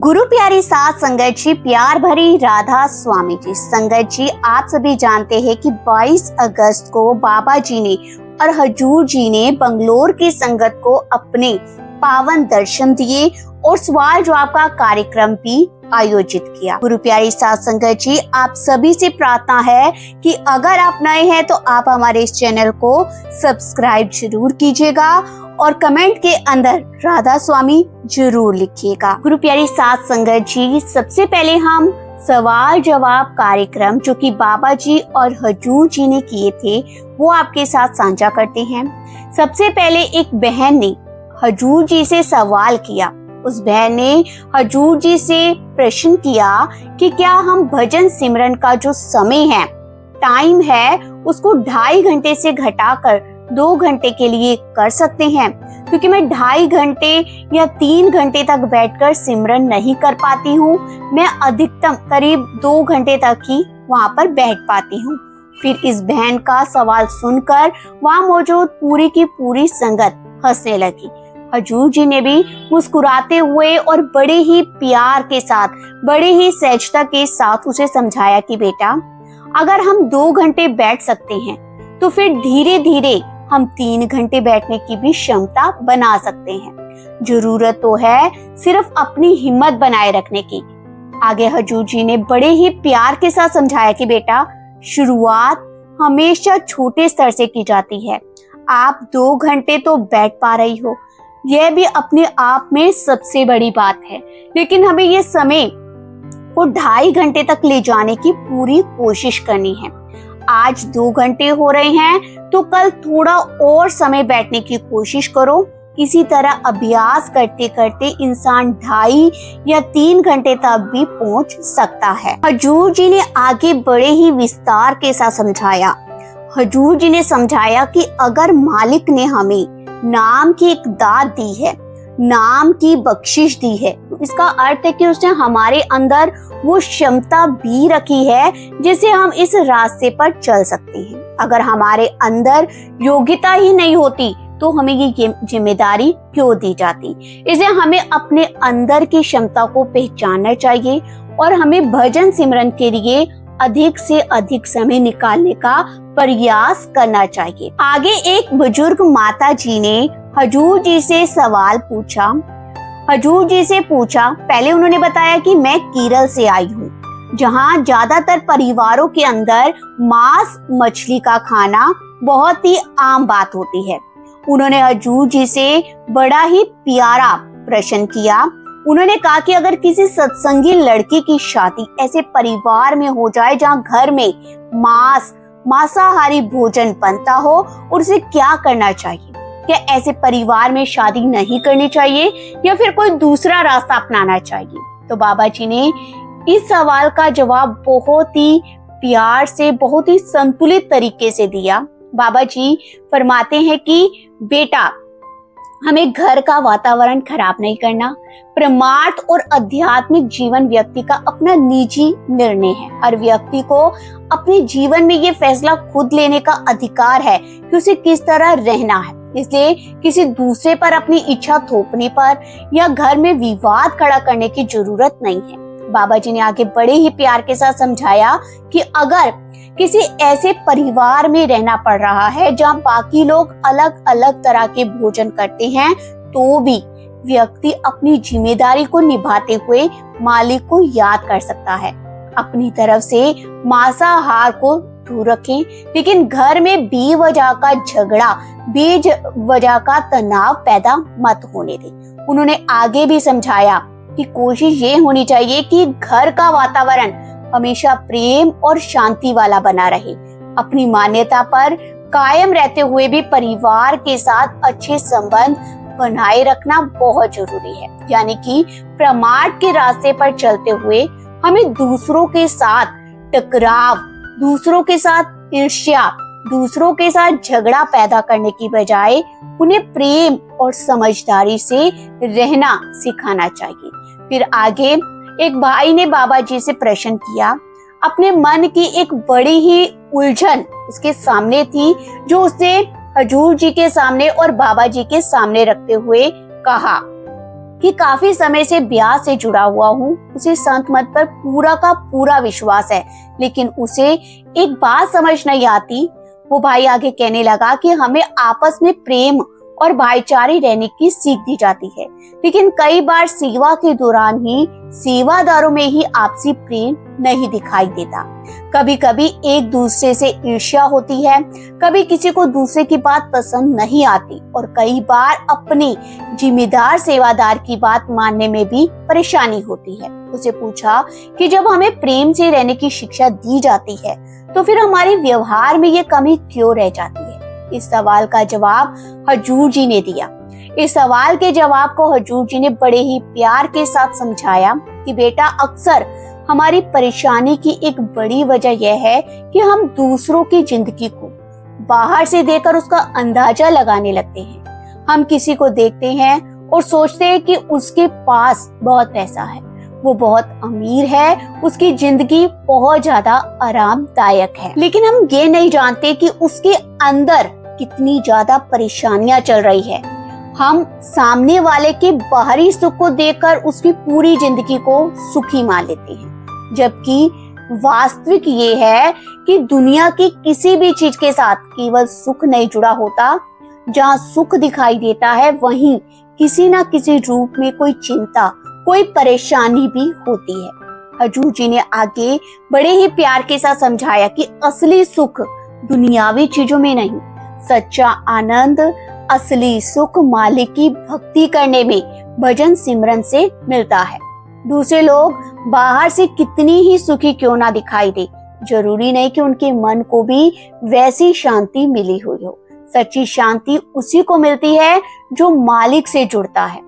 गुरु प्यारी साथ संगत जी, प्यार भरी राधा स्वामी जी। संगत जी, आप सभी जानते हैं कि 22 अगस्त को बाबा जी ने और हजूर जी ने बंगलोर की संगत को अपने पावन दर्शन दिए और सवाल जवाब का कार्यक्रम भी आयोजित किया। गुरु प्यारी साथ संगत जी, आप सभी से प्रार्थना है कि अगर आप नए हैं तो आप हमारे इस चैनल को सब्सक्राइब जरूर कीजिएगा और कमेंट के अंदर राधा स्वामी जरूर लिखिएगा। गुरु प्यारी साथ संगत जी, सबसे पहले हम सवाल जवाब कार्यक्रम जो कि बाबा जी और हजूर जी ने किए थे वो आपके साथ साझा करते हैं। सबसे पहले एक बहन ने हजूर जी से सवाल किया। उस बहन ने हजूर जी से प्रश्न किया कि क्या हम भजन सिमरन का जो समय है, टाइम है, उसको 2.5 घंटे से घटाकर 2 घंटे के लिए कर सकते हैं, क्योंकि मैं 2.5 घंटे या 3 घंटे तक बैठकर सिमरन नहीं कर पाती हूँ। मैं अधिकतम करीब 2 घंटे तक ही वहाँ पर बैठ पाती हूँ। फिर इस बहन का सवाल सुनकर वहाँ मौजूद पूरी की पूरी संगत हंसने लगी। हजूर जी ने भी मुस्कुराते हुए और बड़े ही प्यार के साथ, बड़े ही सहजता के साथ उसे समझाया कि बेटा, अगर हम 2 घंटे बैठ सकते हैं तो फिर धीरे धीरे हम 3 घंटे बैठने की भी क्षमता बना सकते हैं। जरूरत तो है सिर्फ अपनी हिम्मत बनाए रखने की। आगे हजूर जी ने बड़े ही प्यार के साथ समझाया कि बेटा, शुरुआत हमेशा छोटे स्तर से की जाती है। आप 2 घंटे तो बैठ पा रही हो, यह भी अपने आप में सबसे बड़ी बात है, लेकिन हमें ये समय को 2.5 घंटे तक ले जाने की पूरी कोशिश करनी है। आज 2 घंटे हो रहे हैं तो कल थोड़ा और समय बैठने की कोशिश करो। इसी तरह अभ्यास करते करते इंसान 2.5 या 3 घंटे तक भी पहुंच सकता है। हजूर जी ने आगे बड़े ही विस्तार के साथ समझाया। हजूर जी ने समझाया कि अगर मालिक ने हमें नाम की एक दात दी है, नाम की बख्शिश दी है, तो इसका अर्थ है कि उसने हमारे अंदर वो क्षमता भी रखी है जिससे हम इस रास्ते पर चल सकते हैं। अगर हमारे अंदर योग्यता ही नहीं होती तो हमें ये जिम्मेदारी क्यों दी जाती। इसलिए हमें अपने अंदर की क्षमता को पहचानना चाहिए और हमें भजन सिमरन के लिए अधिक से अधिक समय निकालने का प्रयास करना चाहिए। आगे एक बुजुर्ग माता जी ने हजूर जी से सवाल पूछा। हजूर जी से पूछा, पहले उन्होंने बताया कि मैं केरल से आई हूँ, जहाँ ज्यादातर परिवारों के अंदर मांस मछली का खाना बहुत ही आम बात होती है। उन्होंने हजूर जी से बड़ा ही प्यारा प्रश्न किया। उन्होंने कहा कि अगर किसी सत्संगी लड़की की शादी ऐसे परिवार में हो जाए जहाँ घर में मांसाहारी भोजन बनता हो, और उसे क्या करना चाहिए? क्या ऐसे परिवार में शादी नहीं करनी चाहिए या फिर कोई दूसरा रास्ता अपनाना चाहिए? तो बाबा जी ने इस सवाल का जवाब बहुत ही प्यार से, बहुत ही संतुलित तरीके से दिया। बाबा जी फरमाते हैं कि बेटा, हमें घर का वातावरण खराब नहीं करना। परमार्थ और आध्यात्मिक जीवन व्यक्ति का अपना निजी निर्णय है। हर व्यक्ति को अपने जीवन में ये फैसला खुद लेने का अधिकार है कि उसे किस तरह रहना है। इसलिए किसी दूसरे पर अपनी इच्छा थोपने पर या घर में विवाद खड़ा करने की जरूरत नहीं है। बाबा जी ने आगे बड़े ही प्यार के साथ समझाया कि अगर किसी ऐसे परिवार में रहना पड़ रहा है जहाँ बाकी लोग अलग अलग तरह के भोजन करते हैं, तो भी व्यक्ति अपनी जिम्मेदारी को निभाते हुए मालिक को याद कर सकता है। अपनी तरफ से मांसाहार को दूर रखें, लेकिन घर में बेवजह का झगड़ा, बेवजह का तनाव पैदा मत होने दें। उन्होंने आगे भी समझाया कि कोशिश ये होनी चाहिए कि घर का वातावरण हमेशा प्रेम और शांति वाला बना रहे। अपनी मान्यता पर कायम रहते हुए भी परिवार के साथ अच्छे संबंध बनाए रखना बहुत जरूरी है। यानी कि परमार्थ के रास्ते पर चलते हुए हमें दूसरों के साथ टकराव, दूसरों के साथ ईर्ष्या, दूसरों के साथ झगड़ा पैदा करने की बजाय उन्हें प्रेम और समझदारी से रहना सिखाना चाहिए। फिर आगे एक भाई ने बाबा जी से प्रश्न किया। अपने मन की एक बड़ी ही उलझन उसके सामने थी, जो उसने हजूर जी के सामने और बाबा जी के सामने रखते हुए कहा कि काफी समय से ब्याह से जुड़ा हुआ हूँ, उसे संत मत पर पूरा का पूरा विश्वास है, लेकिन उसे एक बात समझ नहीं आती। वो भाई आगे कहने लगा कि हमें आपस में प्रेम और भाईचारे रहने की सीख दी जाती है, लेकिन कई बार सेवा के दौरान ही सेवादारों में ही आपसी प्रेम नहीं दिखाई देता। कभी कभी एक दूसरे से ईर्ष्या होती है, कभी किसी को दूसरे की बात पसंद नहीं आती और कई बार अपने जिम्मेदार सेवादार की बात मानने में भी परेशानी होती है। उसे पूछा कि जब हमें प्रेम से रहने की शिक्षा दी जाती है तो फिर हमारे व्यवहार में ये कमी क्यों रह जाती है। इस सवाल का जवाब हजूर जी ने दिया। इस सवाल के जवाब को हजूर जी ने बड़े ही प्यार के साथ समझाया कि बेटा, अक्सर हमारी परेशानी की एक बड़ी वजह यह है कि हम दूसरों की जिंदगी को बाहर से देखकर उसका अंदाजा लगाने लगते हैं। हम किसी को देखते हैं और सोचते हैं कि उसके पास बहुत पैसा है, वो बहुत अमीर है, उसकी जिंदगी बहुत ज्यादा आरामदायक है, लेकिन हम ये नहीं जानते कि उसके अंदर कितनी ज्यादा परेशानियां चल रही है। हम सामने वाले के बाहरी सुख को देखकर उसकी पूरी जिंदगी को सुखी मान लेते हैं, जबकि वास्तविक ये है कि दुनिया की किसी भी चीज के साथ केवल सुख नहीं जुड़ा होता। जहाँ सुख दिखाई देता है वहीं किसी न किसी रूप में कोई चिंता, कोई परेशानी भी होती है। हजूर जी ने आगे बड़े ही प्यार के साथ समझाया कि असली सुख दुनियावी चीजों में नहीं, सच्चा आनंद, असली सुख मालिक की भक्ति करने में, भजन सिमरन से मिलता है। दूसरे लोग बाहर से कितनी ही सुखी क्यों ना दिखाई दे, जरूरी नहीं कि उनके मन को भी वैसी शांति मिली हुई हो। सच्ची शांति उसी को मिलती है जो मालिक से जुड़ता है।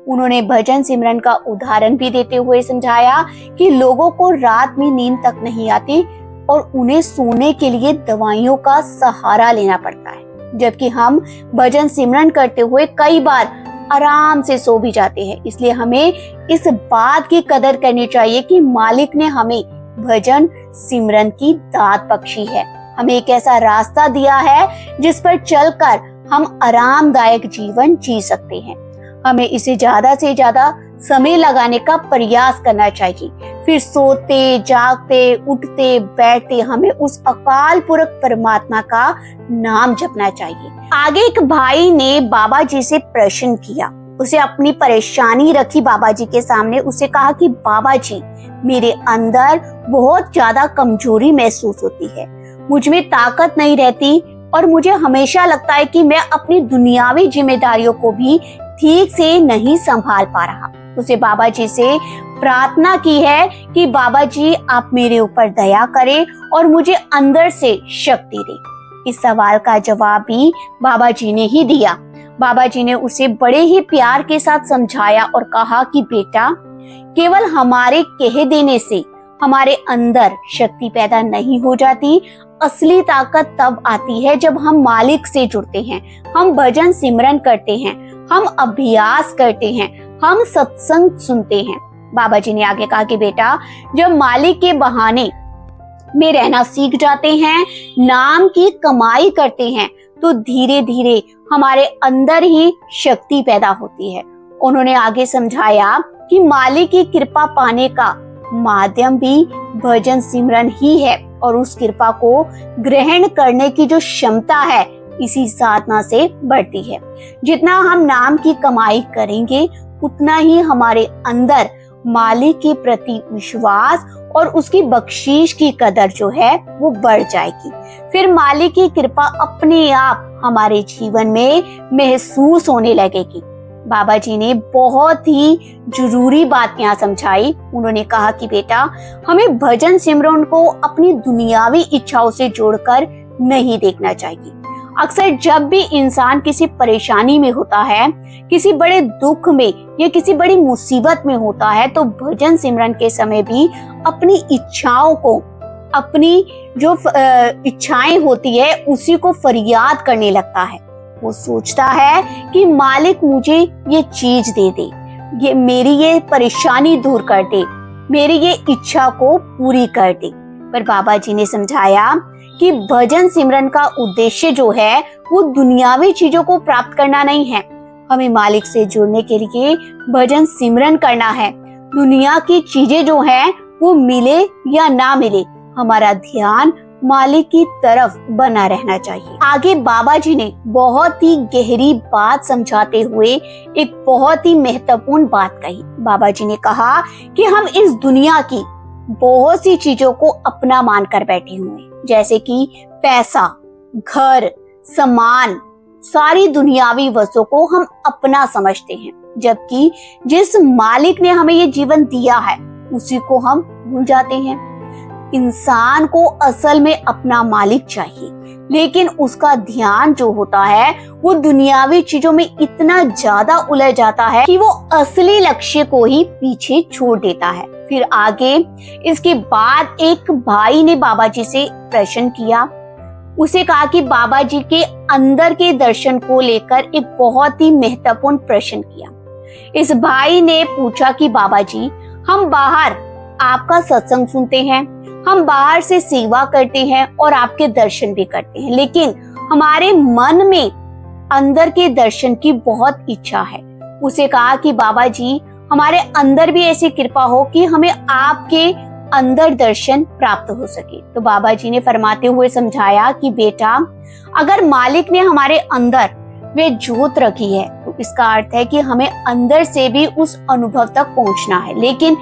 उन्होंने भजन सिमरन का उदाहरण भी देते हुए समझाया कि लोगों को रात में नींद तक नहीं आती और उन्हें सोने के लिए दवाइयों का सहारा लेना पड़ता है, जबकि हम भजन सिमरन करते हुए कई बार आराम से सो भी जाते हैं। इसलिए हमें इस बात की कदर करनी चाहिए कि मालिक ने हमें भजन सिमरन की दात बख्शी है, हमें एक ऐसा रास्ता दिया है जिस पर चलकर हम आरामदायक जीवन जी सकते हैं। हमें इसे ज्यादा से ज्यादा समय लगाने का प्रयास करना चाहिए। फिर सोते जागते उठते बैठते हमें उस अकाल पुरख परमात्मा का नाम जपना चाहिए। आगे एक भाई ने बाबा जी से प्रश्न किया, उसे अपनी परेशानी रखी बाबा जी के सामने। उसे कहा कि बाबा जी, मेरे अंदर बहुत ज्यादा कमजोरी महसूस होती है, मुझ में ताकत नहीं रहती और मुझे हमेशा लगता है कि मैं अपनी दुनियावी जिम्मेदारियों को भी ठीक से नहीं संभाल पा रहा। उसे बाबा जी से प्रार्थना की है कि बाबा जी आप मेरे ऊपर दया करें और मुझे अंदर से शक्ति दें। इस सवाल का जवाब भी बाबा जी ने ही दिया। बाबा जी ने उसे बड़े ही प्यार के साथ समझाया और कहा कि बेटा, केवल हमारे कह देने से हमारे अंदर शक्ति पैदा नहीं हो जाती। असली ताकत तब आती है जब हम मालिक से जुड़ते हैं, हम भजन सिमरन करते हैं, हम अभ्यास करते हैं, हम सत्संग सुनते हैं। बाबा जी ने आगे कहा कि बेटा, जब मालिक के बहाने में रहना सीख जाते हैं, नाम की कमाई करते हैं, तो धीरे धीरे हमारे अंदर ही शक्ति पैदा होती है। उन्होंने आगे समझाया कि मालिक की कृपा पाने का माध्यम भी भजन सिमरन ही है और उस कृपा को ग्रहण करने की जो क्षमता है इसी साधना से बढ़ती है। जितना हम नाम की कमाई करेंगे उतना ही हमारे अंदर मालिक के प्रति विश्वास और उसकी बख्शीश की कदर जो है वो बढ़ जाएगी। फिर मालिक की कृपा अपने आप हमारे जीवन में महसूस होने लगेगी। बाबा जी ने बहुत ही जरूरी बात यहाँ समझाई। उन्होंने कहा कि बेटा, हमें भजन सिमरन को अपनी दुनियावी इच्छाओं से जोड़कर नहीं देखना चाहिए। अक्सर जब भी इंसान किसी परेशानी में होता है, किसी बड़े दुख में या किसी बड़ी मुसीबत में होता है, तो भजन सिमरन के समय भी अपनी इच्छाओं को, अपनी जो इच्छाएं होती है उसी को फरियाद करने लगता है। वो सोचता है कि मालिक मुझे ये चीज दे दे, ये मेरी ये परेशानी दूर कर दे, मेरी ये इच्छा को पूरी कर दे। पर बाबा जी ने समझाया कि भजन सिमरन का उद्देश्य जो है वो दुनियावी चीजों को प्राप्त करना नहीं है, हमें मालिक से जुड़ने के लिए भजन सिमरन करना है। दुनिया की चीजें जो हैं वो मिले या ना मिले, हमारा ध्यान मालिक की तरफ बना रहना चाहिए। आगे बाबा जी ने बहुत ही गहरी बात समझाते हुए एक बहुत ही महत्वपूर्ण बात कही। बाबा जी ने कहा कि हम इस दुनिया की बहुत सी चीजों को अपना मानकर बैठे हुए हैं, जैसे कि पैसा, घर, सामान, सारी दुनियावी वस्तुओं को हम अपना समझते हैं, जबकि जिस मालिक ने हमें ये जीवन दिया है उसी को हम भूल जाते हैं। इंसान को असल में अपना मालिक चाहिए, लेकिन उसका ध्यान जो होता है वो दुनियावी चीजों में इतना ज्यादा उलझ जाता है कि वो असली लक्ष्य को ही पीछे छोड़ देता है। फिर आगे इसके बाद एक भाई ने बाबा जी से प्रश्न किया। उसे कहा कि बाबा जी के अंदर के दर्शन को लेकर एक बहुत ही महत्वपूर्ण प्रश्न किया। इस भाई ने पूछा कि बाबा जी, हम बाहर आपका सत्संग सुनते हैं, हम बाहर से सेवा करते हैं और आपके दर्शन भी करते हैं, लेकिन हमारे मन में अंदर के दर्शन की बहुत इच्छा है। उसे कहा कि बाबा जी, हमारे अंदर भी ऐसी कृपा हो कि हमें आपके अंदर दर्शन प्राप्त हो सके। तो बाबा जी ने फरमाते हुए समझाया कि बेटा, अगर मालिक ने हमारे अंदर वे ज्योत रखी है तो इसका अर्थ है कि हमें अंदर से भी उस अनुभव तक पहुंचना है, लेकिन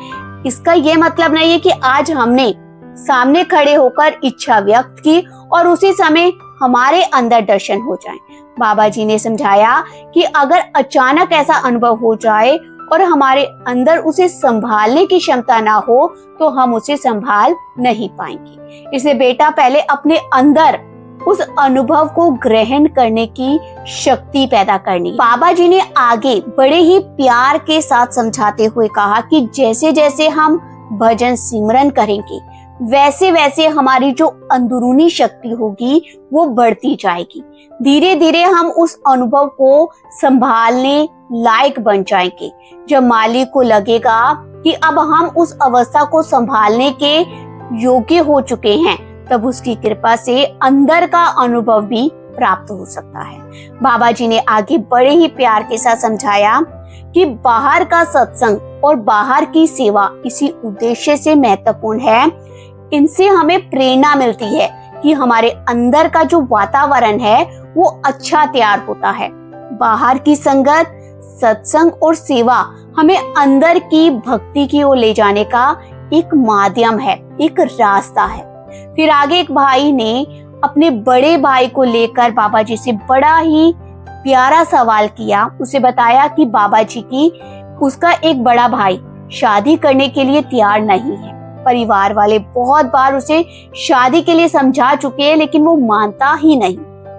इसका ये मतलब नहीं है कि आज हमने सामने खड़े होकर इच्छा व्यक्त की और उसी समय हमारे अंदर दर्शन हो जाएं। बाबा जी ने समझाया कि अगर अचानक ऐसा अनुभव हो जाए और हमारे अंदर उसे संभालने की क्षमता ना हो तो हम उसे संभाल नहीं पाएंगे। इसलिए बेटा, पहले अपने अंदर उस अनुभव को ग्रहण करने की शक्ति पैदा करनी। बाबा जी ने आगे बड़े ही प्यार के साथ समझाते हुए कहा कि जैसे जैसे हम भजन सिमरन करेंगे वैसे वैसे हमारी जो अंदरूनी शक्ति होगी वो बढ़ती जाएगी। धीरे धीरे हम उस अनुभव को संभालने लायक बन जाएंगे। जब मालिक को लगेगा कि अब हम उस अवस्था को संभालने के योग्य हो चुके हैं, तब उसकी कृपा से अंदर का अनुभव भी प्राप्त हो सकता है। बाबा जी ने आगे बड़े ही प्यार के साथ समझाया कि बाहर का सत्संग और बाहर की सेवा इसी उद्देश्य से महत्वपूर्ण है। इनसे हमें प्रेरणा मिलती है कि हमारे अंदर का जो वातावरण है वो अच्छा तैयार होता है। बाहर की संगत, सत्संग और सेवा हमें अंदर की भक्ति की ओर ले जाने का एक माध्यम है, एक रास्ता है। फिर आगे एक भाई ने अपने बड़े भाई को लेकर बाबा जी से बड़ा ही प्यारा सवाल किया। उसे बताया कि बाबा जी की उसका एक बड़ा भाई शादी करने के लिए तैयार नहीं है। परिवार वाले बहुत बार उसे शादी के लिए समझा चुके हैं, लेकिन वो मानता ही नहीं।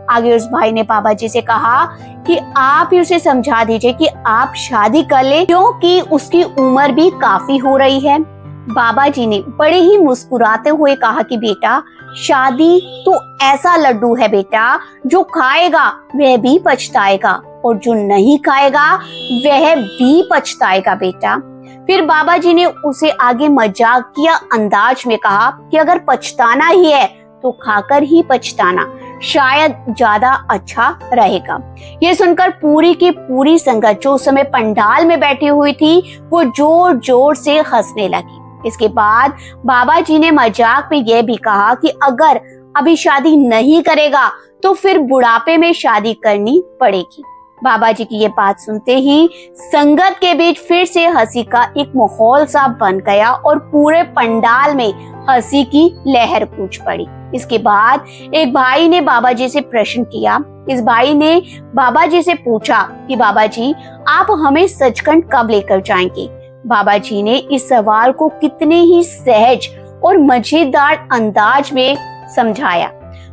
आगे उस भाई ने बाबा जी से कहा कि आप ही उसे समझा दीजिए कि आप शादी कर ले, क्योंकि उसकी उम्र भी काफी हो रही है। बाबा जी ने बड़े ही मुस्कुराते हुए कहा कि बेटा, शादी तो ऐसा लड्डू है बेटा, जो खाएगा वह भी पछताएगा और जो नहीं खाएगा वह भी पछताएगा बेटा। फिर बाबा जी ने उसे आगे मजाकिया अंदाज में कहा कि अगर पछताना ही है तो खाकर ही पछताना शायद ज्यादा अच्छा रहेगा। ये सुनकर पूरी की पूरी संगत जो उस समय पंडाल में बैठी हुई थी वो जोर जोर से हंसने लगी। इसके बाद बाबा जी ने मजाक में यह भी कहा कि अगर अभी शादी नहीं करेगा तो फिर बुढ़ापे में शादी करनी पड़ेगी। बाबा जी की ये बात सुनते ही संगत के बीच फिर से हंसी का एक माहौल सा बन गया और पूरे पंडाल में हंसी की लहर कूच पड़ी। इसके बाद एक भाई ने बाबा जी से प्रश्न किया। इस भाई ने बाबा जी से पूछा कि बाबा जी, आप हमें सचखंड कब लेकर जाएंगे? बाबा जी ने इस सवाल को कितने ही सहज और मजेदार अंदाज में समझाया।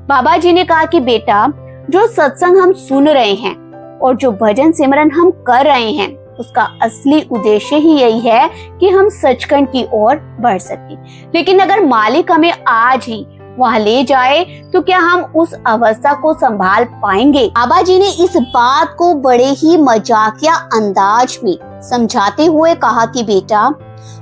बाबा जी ने कहा कि बेटा, जो सत्संग हम सुन रहे हैं और जो भजन सिमरन हम कर रहे हैं उसका असली उद्देश्य ही यही है कि हम सचखंड की ओर बढ़ सकें। लेकिन अगर मालिक हमें आज ही वहाँ ले जाए तो क्या हम उस अवस्था को संभाल पाएंगे? बाबा जी ने इस बात को बड़े ही मजाकिया अंदाज में समझाते हुए कहा कि बेटा,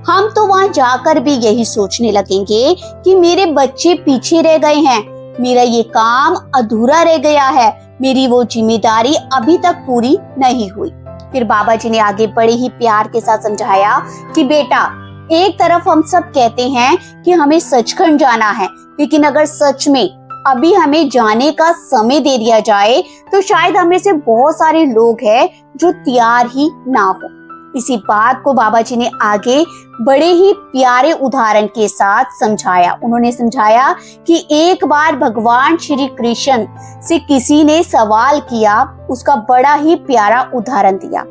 हम तो वहाँ जाकर भी यही सोचने लगेंगे कि मेरे बच्चे पीछे रह गए हैं, मेरा ये काम अधूरा रह गया है, मेरी वो जिम्मेदारी अभी तक पूरी नहीं हुई। फिर बाबा जी ने आगे बड़े ही प्यार के साथ समझाया कि बेटा, एक तरफ हम सब कहते हैं कि हमें सचखंड जाना है, लेकिन अगर सच में अभी हमें जाने का समय दे दिया जाए तो शायद हमें से बहुत सारे लोग हैं जो तैयार ही ना हो। इसी बात को बाबा जी ने आगे बड़े ही प्यारे उदाहरण के साथ समझाया। उन्होंने समझाया कि एक बार भगवान श्री कृष्ण से किसी ने सवाल किया, उसका बड़ा ही प्यारा उदाहरण दिया।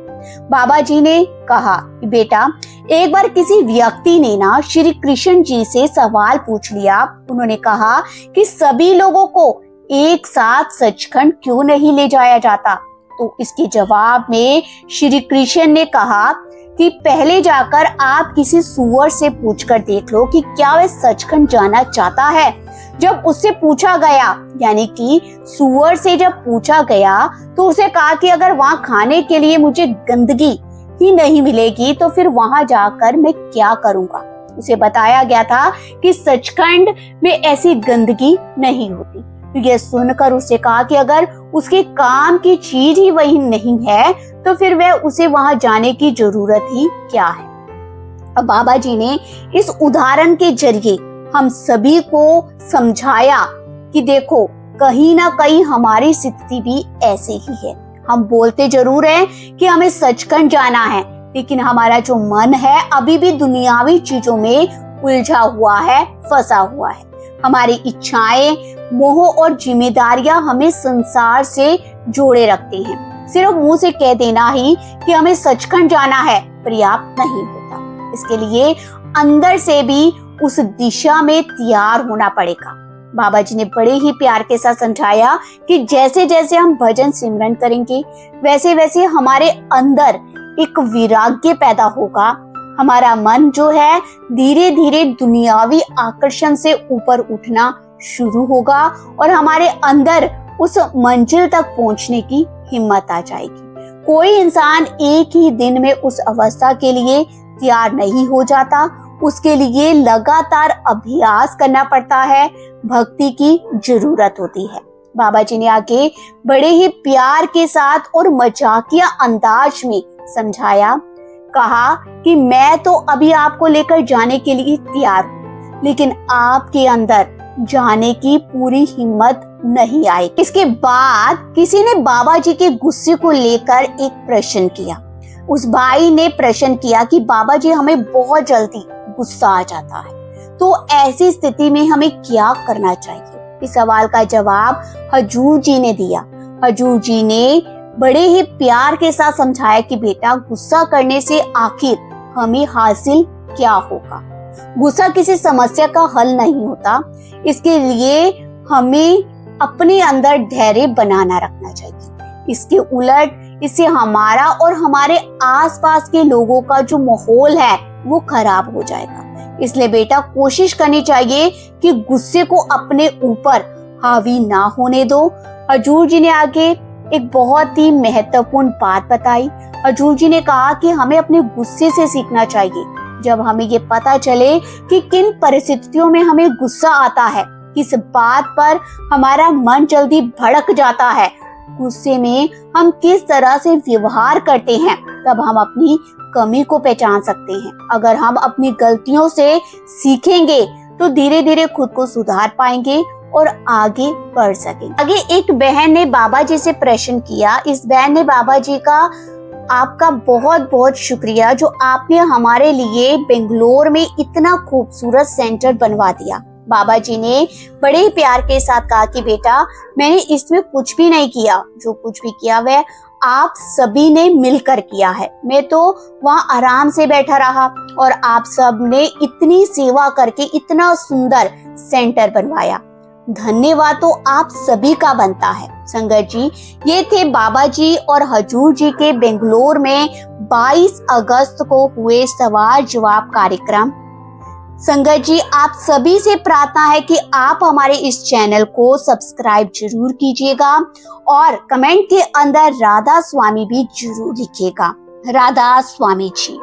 बाबा जी ने कहा कि बेटा, एक बार किसी व्यक्ति ने ना श्री कृष्ण जी से सवाल पूछ लिया। उन्होंने कहा कि सभी लोगों को एक साथ सचखंड क्यों नहीं ले जाया जाता। तो इसके जवाब में श्री कृष्ण ने कहा कि पहले जाकर आप किसी सूअर से पूछकर देख लो कि क्या वह सचखंड जाना चाहता है। जब उससे पूछा गया, यानी कि सूअर से जब पूछा गया, तो उसे कहा कि अगर वहां खाने के लिए मुझे गंदगी ही नहीं मिलेगी तो फिर वहां जाकर मैं क्या करूंगा। उसे बताया गया था कि सचखंड में ऐसी गंदगी नहीं होती। तो यह सुनकर उसे कहा कि अगर उसके काम की चीज ही वही नहीं है तो फिर वह उसे वहां जाने की जरूरत ही क्या है। अब बाबा जी ने इस उदाहरण के जरिए हम सभी को समझाया कि देखो, कहीं ना कहीं हमारी स्थिति भी ऐसे ही है। हम बोलते जरूर हैं कि हमें सचखंड जाना है, लेकिन हमारा जो मन है अभी भी दुनियावी चीजों में उलझा हुआ है, फंसा हुआ है। हमारी इच्छाएं, मोह और जिम्मेदारियां हमें संसार से जोड़े रखते हैं। सिर्फ मुंह से कह देना ही कि हमें सचखंड जाना है पर्याप्त नहीं होता। इसके लिए अंदर से भी उस दिशा में तैयार होना पड़ेगा। बाबा जी ने बड़े ही प्यार के साथ समझाया कि जैसे जैसे हम भजन सिमरन करेंगे, वैसे वैसे हमारे अंदर एक वैराग्य पैदा होगा। हमारा मन जो है धीरे धीरे दुनियावी आकर्षण से ऊपर उठना शुरू होगा और हमारे अंदर उस मंजिल तक पहुंचने की हिम्मत आ जाएगी। कोई इंसान एक ही दिन में उस अवस्था के लिए तैयार नहीं हो जाता। उसके लिए लगातार अभ्यास करना पड़ता है, भक्ति की जरूरत होती है। बाबा जी ने आगे बड़े ही प्यार के साथ और मजाकिया अंदाज में समझाया, कहा कि मैं तो अभी आपको लेकर जाने के लिए तैयार हूँ, लेकिन आपके अंदर जाने की पूरी हिम्मत नहीं आई। इसके बाद किसी ने बाबा जी के गुस्से को लेकर एक प्रश्न किया। उस भाई ने प्रश्न किया कि बाबा जी, हमें बहुत जल्दी गुस्सा आ जाता है, तो ऐसी स्थिति में हमें क्या करना चाहिए। इस सवाल का जवाब हजूर जी ने दिया। हजूर जी ने बड़े ही प्यार के साथ समझाया कि बेटा, गुस्सा करने से आखिर हमें हासिल क्या होगा। गुस्सा किसी समस्या का हल नहीं होता। इसके लिए हमें अपने अंदर धैर्य बनाना रखना चाहिए। इसके उलट इससे हमारा और हमारे आसपास के लोगों का जो माहौल है वो खराब हो जाएगा। इसलिए बेटा, कोशिश करनी चाहिए कि गुस्से को अपने ऊपर हावी ना होने दो। हजूर जी ने आगे एक बहुत ही महत्वपूर्ण बात बताई। हजूर जी ने कहा कि हमें अपने गुस्से से सीखना चाहिए। जब हमें ये पता चले कि किन परिस्थितियों में हमें गुस्सा आता है, किस बात पर हमारा मन जल्दी भड़क जाता है, गुस्से में हम किस तरह से व्यवहार करते हैं, तब हम अपनी कमी को पहचान सकते हैं। अगर हम अपनी गलतियों से सीखेंगे तो धीरे धीरे खुद को सुधार पाएंगे और आगे बढ़ सकेंगे। आगे एक बहन ने बाबा जी से प्रश्न किया। इस बहन ने बाबा जी का आपका बहुत बहुत शुक्रिया जो आपने हमारे लिए बेंगलोर में इतना खूबसूरत सेंटर बनवा दिया। बाबा जी ने बड़े ही प्यार के साथ कहा कि बेटा, मैंने इसमें कुछ भी नहीं किया, जो कुछ भी किया वह आप सभी ने मिलकर किया है। मैं तो वहाँ आराम से बैठा रहा और आप सब ने इतनी सेवा करके इतना सुंदर सेंटर बनवाया। धन्यवाद तो आप सभी का बनता है। संगत जी, ये थे बाबा जी और हजूर जी के बेंगलोर में 22 अगस्त को हुए सवाल जवाब कार्यक्रम। संगत जी, आप सभी से प्रार्थना है कि आप हमारे इस चैनल को सब्सक्राइब जरूर कीजिएगा और कमेंट के अंदर राधा स्वामी भी जरूर लिखिएगा। राधा स्वामी जी।